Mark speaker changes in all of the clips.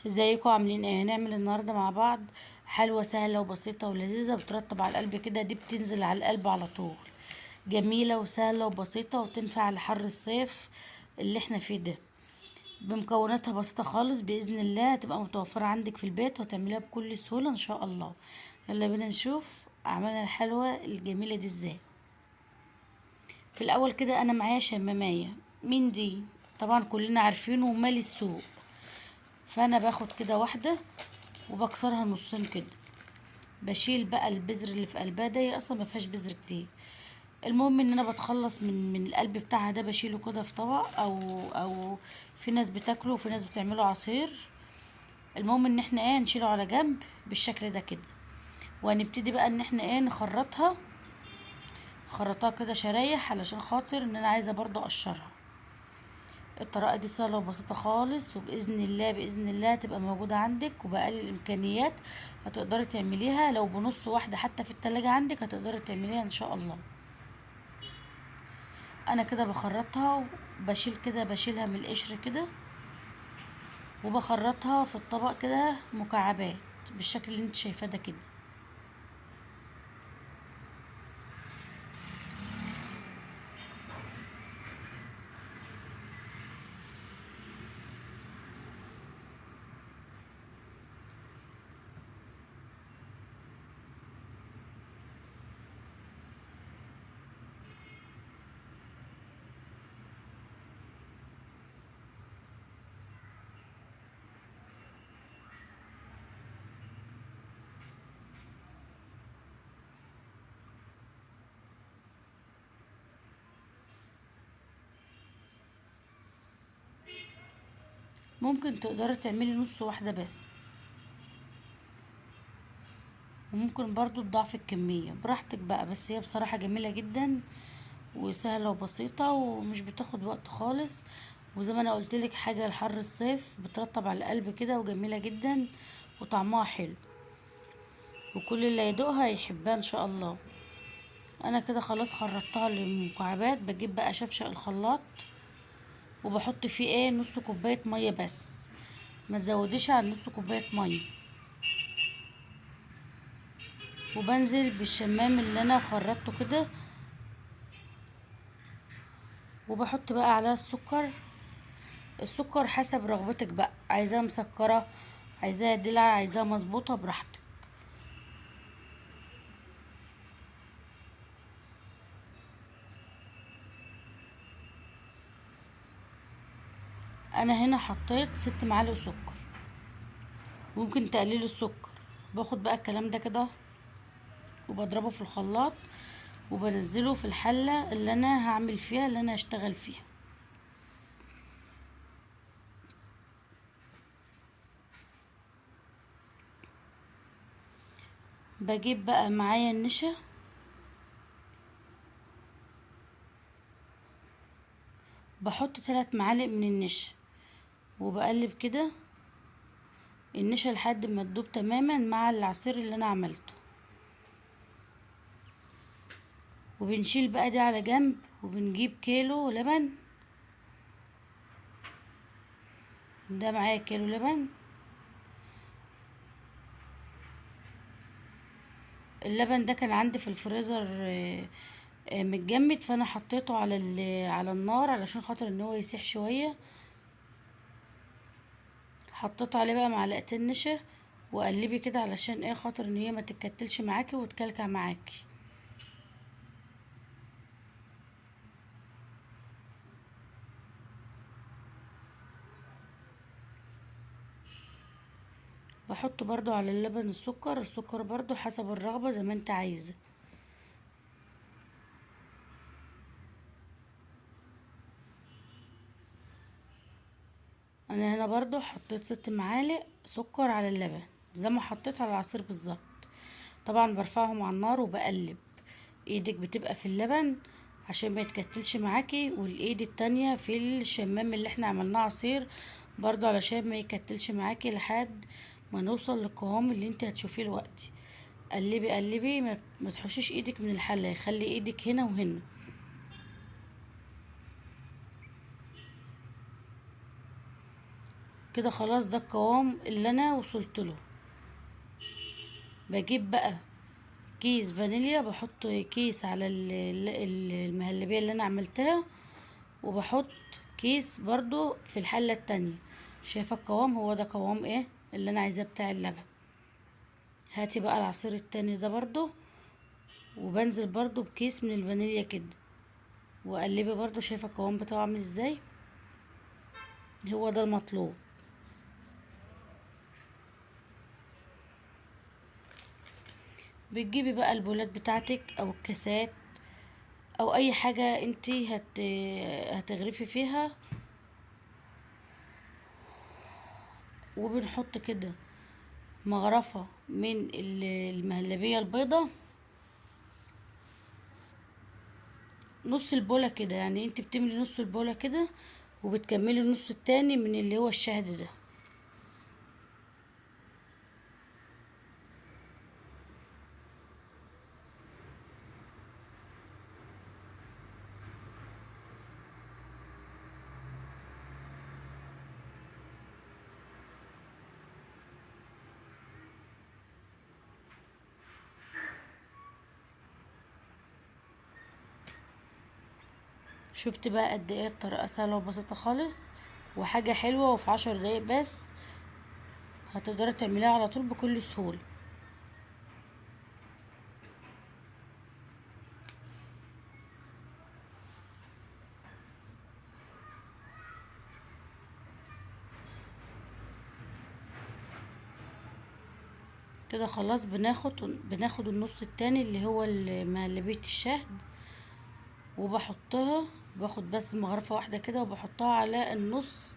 Speaker 1: ازيكم عاملين ايه؟ هنعمل النهارده مع بعض حلوة سهلة وبسيطة ولذيذة بترطب على القلب كده. دي بتنزل على القلب على طول. جميلة وسهلة وبسيطة وتنفع لحر الصيف اللي احنا فيه ده. بمكوناتها بسيطة خالص، بإذن الله هتبقى متوفرة عندك في البيت وهتعمليها بكل سهولة ان شاء الله. يلا بينا نشوف عملنا الحلوة الجميلة دي ازاي. في الاول كده انا معايا شمامية من دي، طبعا كلنا عارفينه ومالي السوق. فانا باخد كده واحدة وبكسرها نصين كده. بشيل بقى البذر اللي في قلبها ده، هي اصلا ما فيهاش بذر كتير. المهم ان انا بتخلص من القلب بتاعها ده، بشيله كده في طبق او في ناس بتاكله وفي ناس بتعمله عصير. المهم ان احنا نشيله على جنب بالشكل ده كده. وهنبتدي بقى ان احنا نخرطها. خرطها كده شرايح علشان خاطر ان انا عايزه برضو اقشرها. الطريقه دي سهله وبسيطه خالص، وباذن الله باذن الله تبقى موجوده عندك وباقل الامكانيات. هتقدري تعمليها لو بنص واحده حتى في التلاجة عندك، هتقدري تعمليها ان شاء الله. انا كده بخرطها وبشيل كده، بشيلها من القشر كده، وبخرطها في الطبق كده مكعبات بالشكل اللي انت شايفاه ده كده. ممكن تقدري تعملي نص واحده بس، وممكن برضو تضاعفي الكميه براحتك بقى. بس هي بصراحه جميله جدا وسهله وبسيطه ومش بتاخد وقت خالص. وزي ما انا قلتلك، حاجه لحر الصيف بترطب على القلب كده وجميله جدا وطعمها حلو، وكل اللي يدوقها يحبها ان شاء الله. انا كده خلاص خرجتها للمكعبات. بجيب بقى شفشق الخلاط وبحط فيه نص كوبايه ميه بس، ما تزوديش عن نص كوبايه ميه. وبنزل بالشمام اللي انا خرطته كده، وبحط بقى عليها السكر. السكر حسب رغبتك بقى، عايزاها مسكره، عايزاها دلع، عايزاها مظبوطه، براحتك. انا هنا حطيت 6 معالق سكر. ممكن تقللي السكر. باخد بقى الكلام ده كده وبضربه في الخلاط، وبنزله في الحلة اللي انا هعمل فيها، اللي انا هشتغل فيها. بجيب بقى معايا النشا، بحط 3 معالق من النشا، وبقلب كده النشا لحد ما تدوب تماما مع العصير اللي انا عملته. وبنشيل بقى دي على جنب، وبنجيب كيلو لبن. ده معايا كيلو لبن. اللبن ده كان عندي في الفريزر متجمد، فانا حطيته على النار علشان خاطر ان هو يسيح شويه. حطيت عليه بقى معلقتين نشا، وقلبي كده علشان خاطر ان هي ما تتكتلش معاكي وتكلكع معاكي. بحط برضو على اللبن السكر برضو حسب الرغبة زي ما انت عايزة. انا هنا برضو حطيت 6 معالق سكر على اللبن زي ما حطيت على العصير بالظبط. طبعا برفعهم على النار وبقلب. ايدك بتبقى في اللبن عشان ما يتكتلش معاكي، والايد التانية في الشمام اللي احنا عملناه عصير برضو علشان ما يكتلش معاكي لحد ما نوصل للقوام اللي انت هتشوفيه دلوقتي. قلبي قلبي، ما تحشيش ايدك من الحله، خلي ايدك هنا وهنا. كده خلاص، ده القوام اللي انا وصلت له. بجيب بقى كيس فانيليا، بحط كيس على المهلبية اللي انا عملتها، وبحط كيس برضو في الحلة التانية. شايفة القوام؟ هو ده قوام ايه اللي انا عايزاه بتاع اللبن. هاتي بقى العصير التاني ده برضو، وبنزل برضو بكيس من الفانيليا كده، وقلبي برضو. شايفة القوام بتاعه عامل ازاي؟ هو ده المطلوب. بتجيبي بقى البولات بتاعتك او الكاسات او اي حاجة انتي هتغرفي فيها، وبنحط كده مغرفة من المهلبية البيضة، نص البولة كده. يعني انت بتملي نص البولة كده، وبتكملي النص التاني من اللي هو الشهد ده. شفت بقى قد ايه الطريقة سهلة وبسيطة خالص، وحاجة حلوة، وفي 10 دقايق بس هتقدري تعمليها على طول بكل سهولة. كده خلاص، بناخد النص التاني اللي هو مهلبية الشهد، وبحطها. باخد بس مغرفة واحدة كده، وبحطها على النص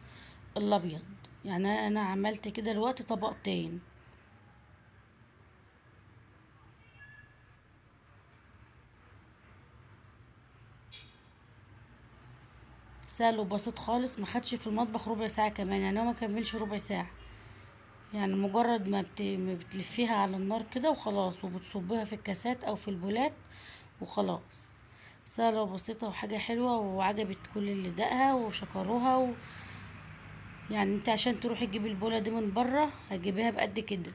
Speaker 1: الابيض. يعني انا عملت كده دلوقتي طبقتين. سهل وبسيط خالص، ما خدش في المطبخ ربع ساعة كمان، يعني هو ما كملش ربع ساعة. يعني مجرد ما بتلفيها على النار كده وخلاص، وبتصبيها في الكاسات او في البولات وخلاص. سهلة وبسيطة وحاجة حلوة، وعجبت كل اللي دقها وشكروها يعني انت عشان تروحي تجيبي البولة دي من بره هتجيبيها بقد كده.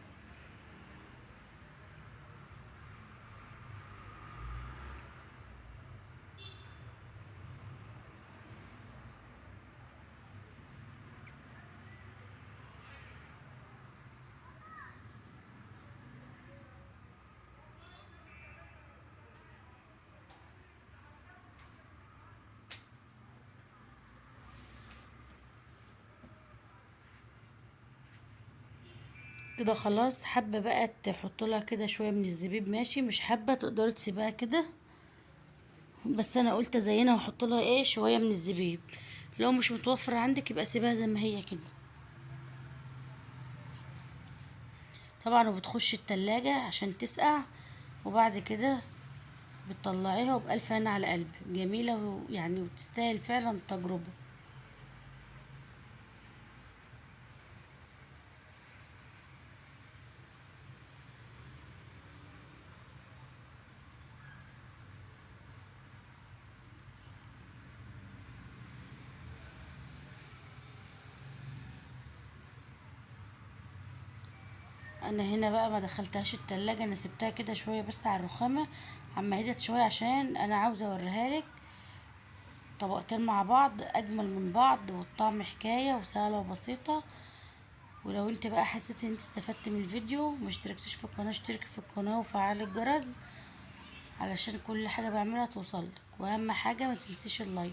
Speaker 1: كده خلاص. حابة بقى تحط لها كده شوية من الزبيب ماشي، مش حابة تقدري تسيبها كده، بس انا قلت ازينها واحط لها ايه شوية من الزبيب. لو مش متوفر عندك يبقى سيبها زي ما هي كده. طبعا وبتخش التلاجة عشان تسقع، وبعد كده بتطلعيها، وبألف هنا على قلب جميلة، يعني وتستاهل فعلا التجربة. انا هنا بقى ما دخلتهاش التلاجة، انا سبتها كده شوية بس على الرخامة عما هدت شوية، عشان انا عاوزة اوريها لك طبقتين مع بعض اجمل من بعض، والطعم حكاية وسهلة وبسيطة. ولو انت بقى حسيت ان انت استفدت من الفيديو ما اشتركتش في القناة، اشترك في القناة وفعل الجرس علشان كل حاجة بعملها توصلك. واهم حاجة ما تنسيش اللايك.